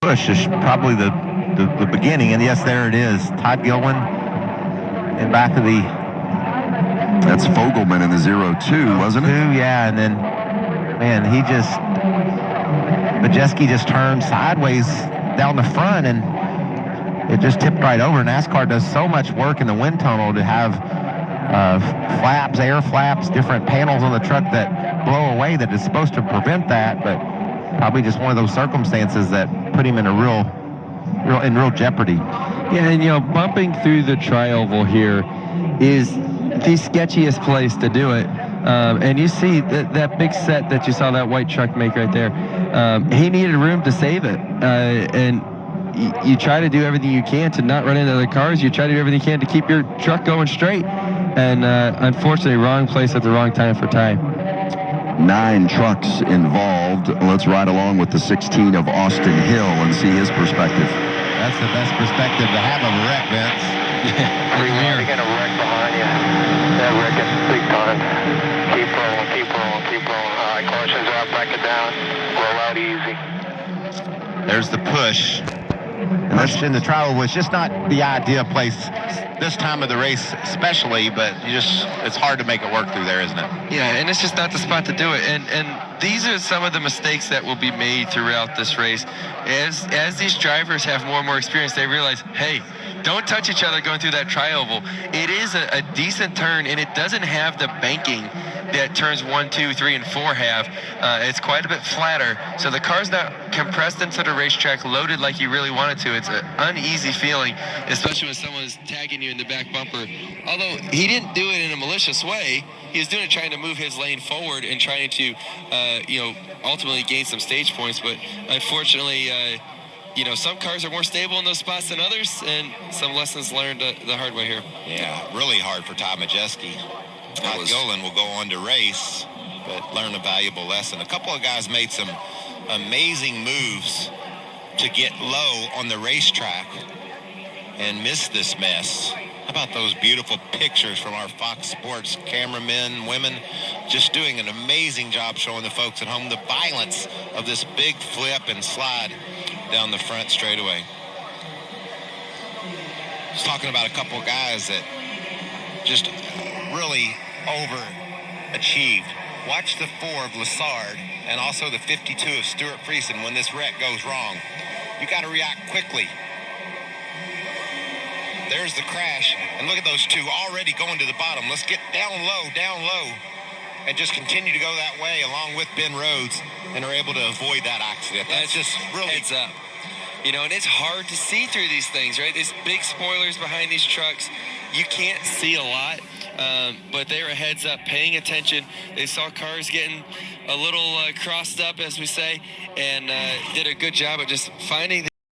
Push is probably the beginning, and yes, there it is. Todd Gillen in back of the... That's Fogelman in the 0-2, wasn't it? Yeah, and then, man, Majeski just turned sideways down the front, and it just tipped right over. NASCAR does so much work in the wind tunnel to have flaps, air flaps, different panels on the truck that blow away that is supposed to prevent that, but probably just one of those circumstances that put him in a real jeopardy. Yeah, and bumping through the tri-oval here is the sketchiest place to do it. And you see that big set that you saw that white truck make right there. He needed room to save it, and you try to do everything you can to not run into other cars. You try to do everything you can to keep your truck going straight. And unfortunately, wrong place at the wrong time for Ty. 9 trucks involved. Let's ride along with the 16 of Austin Hill and see his perspective. That's the best perspective to have of a wreck, Vince. You're going to wreck behind you. That wreck is big time. Keep rolling, keep rolling, keep rolling. All right, cautions out, back it down. Roll out easy. There's the push. Push in the trial was just not the ideal place this time of the race especially, but it's hard to make it work through there, isn't it? Yeah, and it's just not the spot to do it. And these are some of the mistakes that will be made throughout this race. As these drivers have more and more experience, they realize, hey, don't touch each other going through that tri-oval. It is a decent turn, and it doesn't have the banking that turns 1, 2, 3, and 4 have. It's quite a bit flatter, so the car's not compressed into the racetrack, loaded like you really want it to. It's an uneasy feeling, especially when someone is tagging you in the back bumper. Although he didn't do it in a malicious way, he was doing it trying to move his lane forward and trying to, ultimately gain some stage points. But unfortunately, some cars are more stable in those spots than others, and some lessons learned the hard way here. Yeah, really hard for Ty Majeski. Todd Gillen will go on to race, but learn a valuable lesson. A couple of guys made some amazing moves to get low on the racetrack and miss this mess. How about those beautiful pictures from our Fox Sports cameramen, women, just doing an amazing job showing the folks at home the violence of this big flip and slide down the front straightaway. Just talking about a couple of guys that just really overachieved. Watch the 4 of Lassard and also the 52 of Stuart Friesen when this wreck goes wrong. You got to react quickly. There's the crash, and look at those two already going to the bottom. Let's get down low, and just continue to go that way along with Ben Rhodes, and are able to avoid that accident. That's just really... Heads up. And it's hard to see through these things, right? These big spoilers behind these trucks, you can't see a lot, but they were heads up, paying attention. They saw cars getting a little crossed up, as we say, and did a good job of just finding